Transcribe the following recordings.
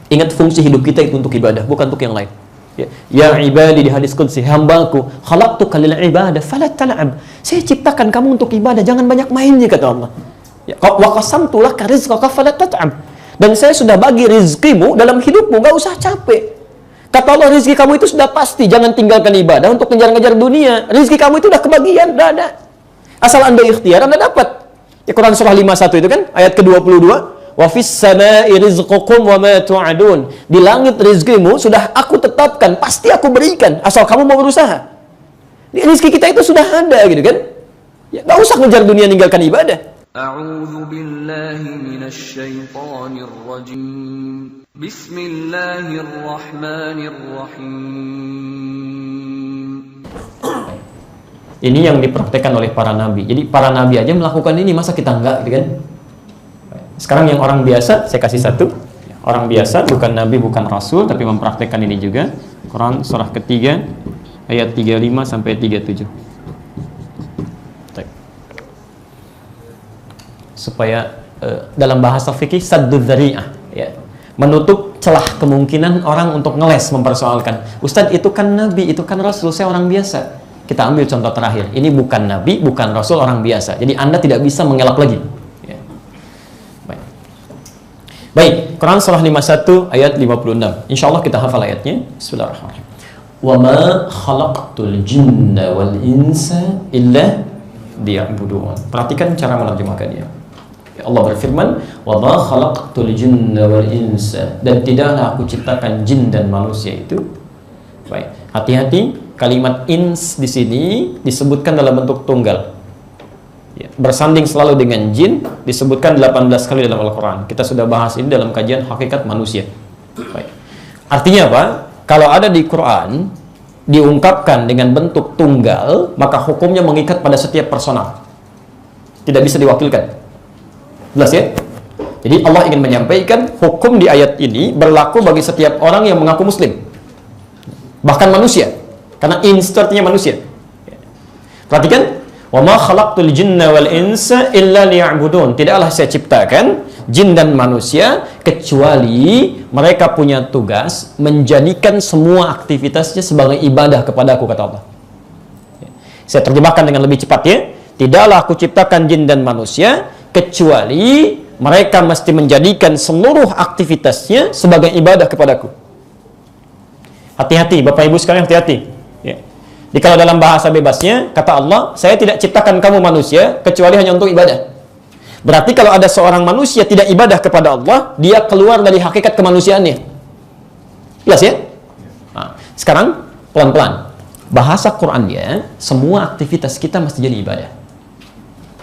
Ingat fungsi hidup kita itu untuk ibadah, bukan untuk yang lain. Ya ibadi, di hadis qudsi, hambaku, khalaqtuka lil ibadah fala tal'ab. Saya ciptakan kamu untuk ibadah, jangan banyak mainnya, kata Allah. Wa qasamtu laka rizqaka fala tat'ab. Dan saya sudah bagi rizkimu dalam hidupmu, enggak usah capek. Kata Allah, rizki kamu itu sudah pasti, jangan tinggalkan ibadah untuk ngejar-ngejar dunia. Rizki kamu itu udah kebagian, udah ada. Asal Anda ikhtiar, Anda dapat. Ya, Quran surah 51 itu kan, ayat ke-22. Wa fis samai rizqukum wa ma tu'adun. Di langit rizkimu sudah aku tetapkan, pasti aku berikan, asal kamu mau berusaha. Rizki kita itu sudah ada, gitu kan? Ya, enggak usah ngejar dunia, ninggalkan ibadah. A'udzu billahi minasy syaithanir rajim. Bismillahirrahmanirrahim. Ini yang dipraktekkan oleh para nabi. Jadi para nabi aja melakukan ini, masa kita enggak, gitu kan? Sekarang yang orang biasa, saya kasih satu. Orang biasa, bukan nabi, bukan rasul, tapi mempraktekkan ini juga. Quran surah ketiga, ayat 35 sampai 37. Supaya dalam bahasa fikih saddu dzari'ah, ya, menutup celah kemungkinan orang untuk ngeles mempersoalkan, Ustadz itu kan nabi, itu kan rasul, saya orang biasa. Kita ambil contoh terakhir, ini bukan nabi, bukan rasul, orang biasa. Jadi Anda tidak bisa mengelak lagi, ya. Baik, Quran surah 51 ayat 56. Insyaallah kita hafal ayatnya. Bismillahirrahmanirrahim. Wa ma khalaqtul jinna wal insa illa liya'budun. Perhatikan cara menerjemahkannya. Allah berfirman, wa ma khalaqtul jinna wal insa, dan tidaklah aku ciptakan jin dan manusia itu. Baik, hati-hati, kalimat ins di sini disebutkan dalam bentuk tunggal. Ya, bersanding selalu dengan jin disebutkan 18 kali dalam Al-Quran. Kita sudah bahas ini dalam kajian hakikat manusia. Baik. Artinya apa? Kalau ada di Quran diungkapkan dengan bentuk tunggal, maka hukumnya mengikat pada setiap personal, tidak bisa diwakilkan. Jelas ya? Jadi Allah ingin menyampaikan hukum di ayat ini berlaku bagi setiap orang yang mengaku muslim, bahkan manusia, karena ins artinya manusia. Perhatikan, wa ma khalaqtul jinna wal insa illa liya'budun. Tidaklah saya ciptakan jin dan manusia kecuali mereka punya tugas menjadikan semua aktivitasnya sebagai ibadah kepadaku, kata Allah. Saya terjemahkan dengan lebih cepat ya. Tidaklah aku ciptakan jin dan manusia kecuali mereka mesti menjadikan seluruh aktivitasnya sebagai ibadah kepadaku. Hati-hati Bapak Ibu sekalian, hati-hati ya. Jadi kalau dalam bahasa bebasnya, kata Allah, saya tidak ciptakan kamu manusia kecuali hanya untuk ibadah. Berarti kalau ada seorang manusia tidak ibadah kepada Allah, dia keluar dari hakikat kemanusiaannya. Jelas ya? Nah, sekarang pelan-pelan, bahasa Qurannya, semua aktivitas kita mesti jadi ibadah.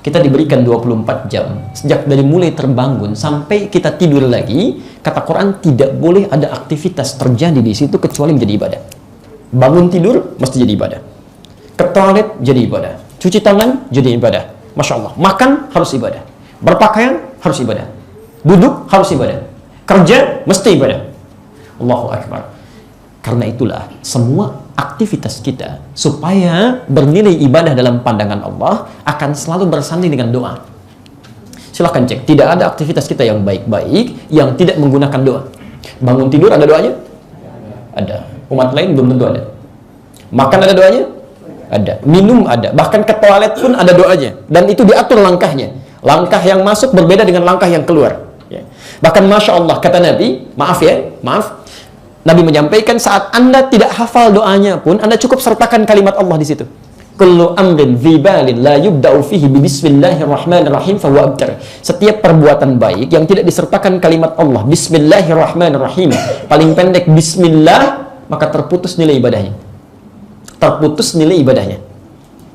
Kita diberikan 24 jam, sejak dari mulai terbangun sampai kita tidur lagi. Kata Quran, tidak boleh ada aktivitas terjadi di situ kecuali menjadi ibadah. Bangun tidur mesti jadi ibadah, ke toilet jadi ibadah, cuci tangan jadi ibadah, Masya Allah. Makan harus ibadah, berpakaian harus ibadah, duduk harus ibadah, kerja mesti ibadah. Allahu Akbar. Karena itulah semua aktivitas kita supaya bernilai ibadah dalam pandangan Allah akan selalu bersanding dengan doa. Silahkan cek, tidak ada aktivitas kita yang baik-baik yang tidak menggunakan doa. Bangun tidur ada doanya? Ada. Umat lain belum tentu ada. Makan ada doanya? Ada. Minum ada. Bahkan ke toilet pun ada doanya. Dan itu diatur langkahnya. Langkah yang masuk berbeda dengan langkah yang keluar. Ya. Bahkan Masya Allah, kata Nabi, maaf, Nabi menyampaikan saat Anda tidak hafal doanya pun, Anda cukup sertakan kalimat Allah di situ. Kullu amrin dhi balin la yubda'u fihi bi bismillahirrahmanirrahim fa huwa abtar. Setiap perbuatan baik yang tidak disertakan kalimat Allah bismillahirrahmanirrahim, paling pendek bismillah, maka terputus nilai ibadahnya. Terputus nilai ibadahnya.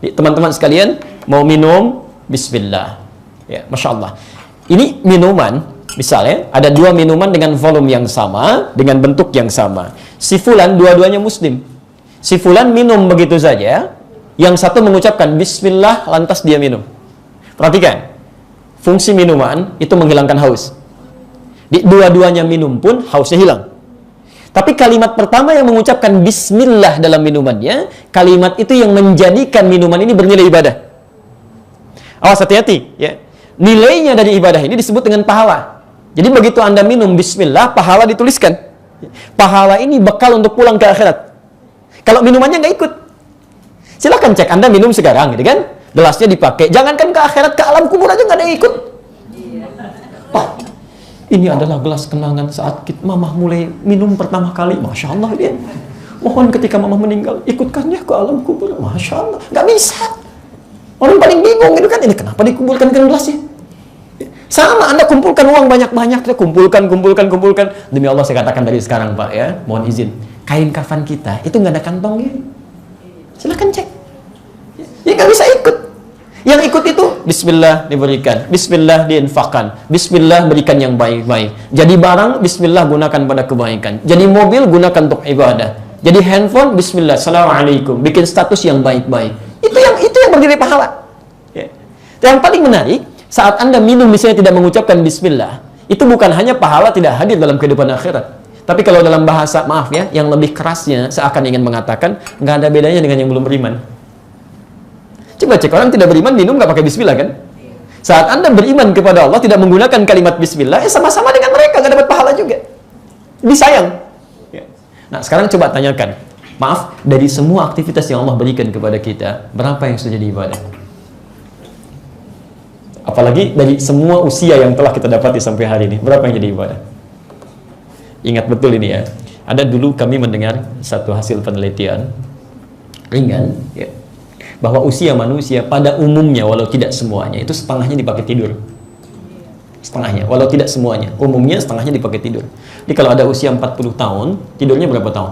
Teman-teman sekalian, mau minum bismillah. Ya, Masya Allah. Ini minuman, misalnya ada dua minuman dengan volume yang sama, dengan bentuk yang sama. Si fulan dua-duanya muslim. Si fulan minum begitu saja, yang satu mengucapkan bismillah lantas dia minum. Perhatikan, fungsi minuman itu menghilangkan haus. Di dua-duanya minum pun hausnya hilang. Tapi kalimat pertama yang mengucapkan bismillah dalam minumannya, kalimat itu yang menjadikan minuman ini bernilai ibadah. Awas, hati-hati ya. Nilainya dari ibadah ini disebut dengan pahala. Jadi begitu Anda minum bismillah, pahala dituliskan. Pahala ini bekal untuk pulang ke akhirat. Kalau minumannya nggak ikut, silakan cek. Anda minum sekarang, gitu kan? Gelasnya dipakai. Jangankan ke akhirat, ke alam kubur aja nggak ada yang ikut. Pak, ini adalah gelas kenangan saat mamah mulai minum pertama kali. Masya Allah dia. Mohon ketika mamah meninggal, ikutkannya ke alam kubur. Masya Allah. Nggak bisa. Orang paling bingung gitu kan. Ini kenapa dikumpulkan ke gelasnya? Sama, Anda kumpulkan uang banyak-banyak, kumpulkan. Demi Allah saya katakan dari sekarang Pak ya, mohon izin, kain kafan kita itu nggak ada kantongnya. Silakan cek. Ya nggak bisa ikut. Yang ikut itu Bismillah diberikan, Bismillah diinfakkan, Bismillah berikan yang baik-baik. Jadi barang, Bismillah gunakan pada kebaikan. Jadi mobil, gunakan untuk ibadah. Jadi handphone, Bismillah, Assalamualaikum, bikin status yang baik-baik. Itu yang berdiri pahala. Ya. Yang paling menarik, saat Anda minum misalnya tidak mengucapkan Bismillah, itu bukan hanya pahala tidak hadir dalam kehidupan akhirat. Tapi kalau dalam bahasa, maaf ya, yang lebih kerasnya seakan ingin mengatakan, nggak ada bedanya dengan yang belum beriman. Coba cek, orang tidak beriman minum nggak pakai Bismillah kan? Saat Anda beriman kepada Allah tidak menggunakan kalimat Bismillah, sama-sama dengan mereka nggak dapat pahala juga. Disayang. Nah sekarang coba tanyakan, maaf, dari semua aktivitas yang Allah berikan kepada kita, berapa yang sudah jadi ibadah? Apalagi dari semua usia yang telah kita dapati sampai hari ini, berapa yang jadi ibadah? Ingat betul ini ya. Ada dulu kami mendengar satu hasil penelitian ringan ya, bahwa usia manusia pada umumnya, walau tidak semuanya, itu setengahnya dipakai tidur. Setengahnya, walau tidak semuanya, umumnya setengahnya dipakai tidur. Jadi kalau ada usia 40 tahun, tidurnya berapa tahun?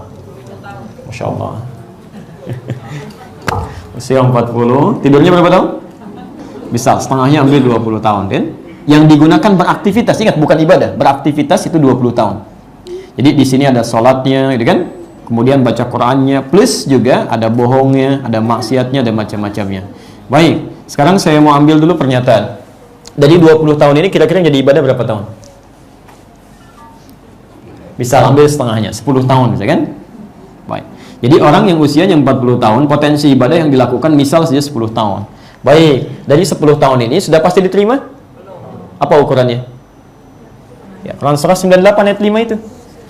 Masya Allah. Usia 40, tidurnya berapa tahun? Bisa, setengahnya ambil 20 tahun kan? Yang digunakan beraktivitas, ingat bukan ibadah, beraktivitas itu 20 tahun. Jadi di sini ada sholatnya, gitu kan? Kemudian baca Qur'annya, plus juga ada bohongnya, ada maksiatnya, ada macam-macamnya. Baik, sekarang saya mau ambil dulu pernyataan. Dari 20 tahun ini kira-kira jadi ibadah berapa tahun? Bisa ambil setengahnya, 10 tahun bisa kan? Baik. Jadi orang yang usianya 40 tahun, potensi ibadah yang dilakukan misal saja 10 tahun. Baik, dari 10 tahun ini sudah pasti diterima? Apa ukurannya? Ya, Quran surah 98 ayat 5 itu.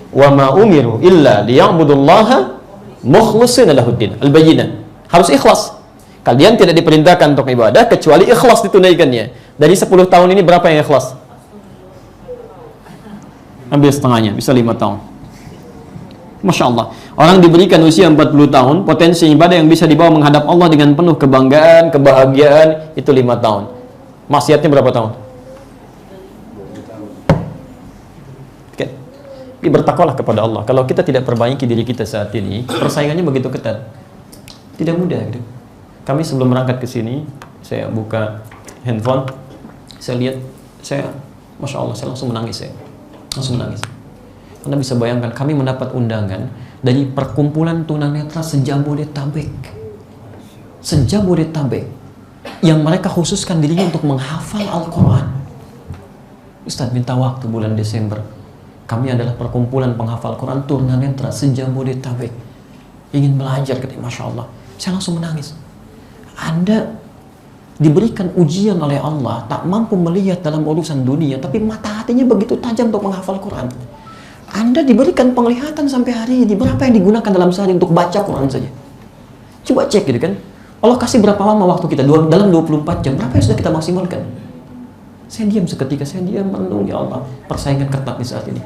Wa ma umiru illa liya'budullaha mukhlishina lahuddin. Al-Bayyinah. Harus ikhlas. Kalian tidak diperintahkan untuk ibadah kecuali ikhlas ditunaikannya. Dari 10 tahun ini berapa yang ikhlas? Ambil setengahnya, bisa 5 tahun. Masya Allah. Orang diberikan usia 40 tahun, potensi ibadah yang bisa dibawa menghadap Allah dengan penuh kebanggaan, kebahagiaan, itu 5 tahun. Maksiatnya berapa tahun? Oke. Jadi bertakwalah kepada Allah. Kalau kita tidak perbaiki diri kita saat ini, persaingannya begitu ketat. Tidak mudah gitu. Kami sebelum berangkat ke sini, saya buka handphone, saya lihat, Masya Allah, saya langsung menangis langsung menangis. Anda bisa bayangkan, kami mendapat undangan dari perkumpulan tunanetra se-Jabodetabek yang mereka khususkan dirinya untuk menghafal Al-Quran. Ustaz minta waktu bulan Desember. Kami adalah perkumpulan penghafal Quran tunanetra se-Jabodetabek, ingin belajar, Masya Allah. Saya langsung menangis. Anda diberikan ujian oleh Allah, tak mampu melihat dalam urusan dunia, tapi mata hatinya begitu tajam untuk menghafal Quran. Anda diberikan penglihatan sampai hari ini, berapa yang digunakan dalam sehari untuk baca Quran saja? Coba cek gitu kan. Allah kasih berapa lama waktu kita? Dalam 24 jam, berapa yang sudah kita maksimalkan? Saya diam seketika, saya diam merenung, ya Allah, persaingan ketat di saat ini.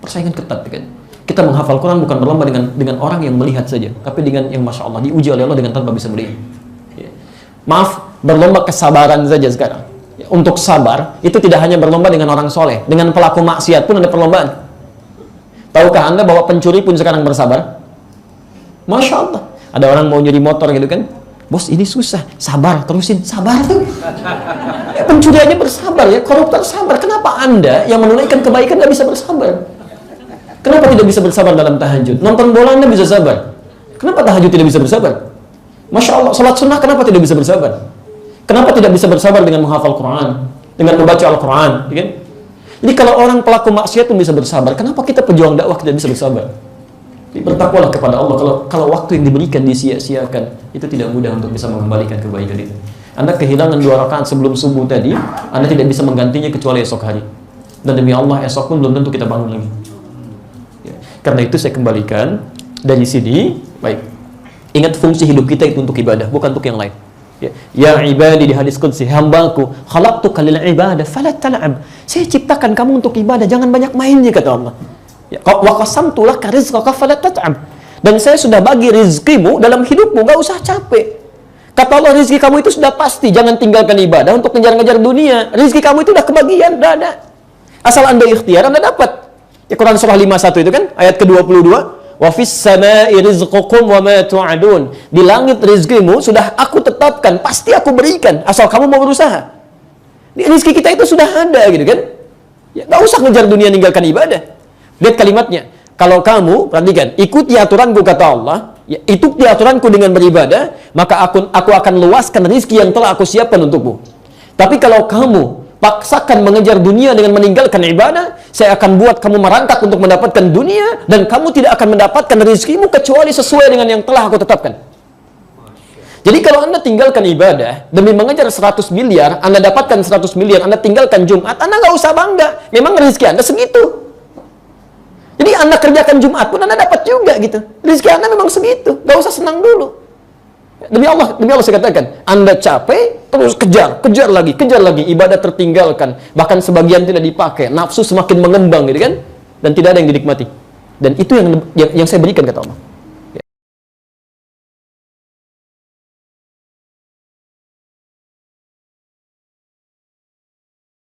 Persaingan ketat kan. Kita menghafal Quran bukan berlomba dengan orang yang melihat saja, tapi dengan yang Masya Allah, diuji oleh Allah dengan tanpa bisa melihat. Ya. Maaf, berlomba kesabaran saja sekarang. Ya, untuk sabar, itu tidak hanya berlomba dengan orang soleh, dengan pelaku maksiat pun ada perlombaan. Tahukah Anda bahwa pencuri pun sekarang bersabar? Masya Allah. Ada orang mau nyuri motor gitu kan, bos ini susah, sabar, terusin, sabar tuh. Ya, pencuri aja bersabar ya, koruptor sabar. Kenapa Anda yang menunaikan kebaikan tidak bisa bersabar? Kenapa tidak bisa bersabar dalam tahajud? Nonton bola Anda bisa sabar. Kenapa tahajud tidak bisa bersabar? Masya Allah, salat sunnah kenapa tidak bisa bersabar? Kenapa tidak bisa bersabar dengan menghafal Quran, dengan membaca Al-Quran? Ya kan? Jadi kalau orang pelaku maksiat pun bisa bersabar, kenapa kita pejuang dakwah tidak bisa bersabar? Jadi bertakwalah kepada Allah. Kalau waktu yang diberikan disia-siakan, itu tidak mudah untuk bisa mengembalikan kebaikan itu. Anda kehilangan 2 rakaat sebelum subuh tadi, Anda tidak bisa menggantinya kecuali esok hari. Dan demi Allah esok pun belum tentu kita bangun lagi. Ya. Karena itu saya kembalikan dari sini, baik. Ingat fungsi hidup kita itu untuk ibadah, bukan untuk yang lain. Ya ibadi, di hadis qudsi, hambaku, khalaqtuka lil ibadah fala tal'ab. Saya ciptakan kamu untuk ibadah, jangan banyak mainnya, kata Allah. Ya, wa qasamtu laka rizqaka fala tat'ab. Dan saya sudah bagi rizkimu dalam hidupmu, enggak usah capek. Kata Allah, rizki kamu itu sudah pasti, jangan tinggalkan ibadah untuk ngejar-ngejar dunia. Rizki kamu itu udah kebagian, udah ada. Asal Anda ikhtiar, Anda dapat. Ya, Quran surah 51 itu kan, ayat ke-22. Wa fis samai rizqukum wa ma tu'adun. Di langit rizkimu sudah aku tetapkan, pasti aku berikan, asal kamu mau berusaha. Rizki kita itu sudah ada, gitu kan? Ya, gak usah ngejar dunia, ninggalkan ibadah. Lihat kalimatnya. Kalau kamu, perhatikan, ikuti aturanku, kata Allah, ya, ikuti aturanku dengan beribadah, maka aku akan luaskan rizki yang telah aku siapkan untukmu. Tapi kalau kamu paksakan mengejar dunia dengan meninggalkan ibadah, saya akan buat kamu merantak untuk mendapatkan dunia, dan kamu tidak akan mendapatkan rizkimu kecuali sesuai dengan yang telah aku tetapkan. Jadi kalau Anda tinggalkan ibadah demi mengejar 100 miliar, Anda dapatkan 100 miliar, Anda tinggalkan Jumat, Anda nggak usah bangga. Memang rezeki Anda segitu. Jadi Anda kerjakan Jumat pun Anda dapat juga gitu. Rezeki Anda memang segitu. Nggak usah senang dulu. Demi Allah saya katakan, Anda capek, terus kejar lagi, ibadah tertinggalkan, bahkan sebagian tidak dipakai, nafsu semakin mengembang, gitu kan? Dan tidak ada yang dinikmati. Dan itu yang saya berikan, kata Allah.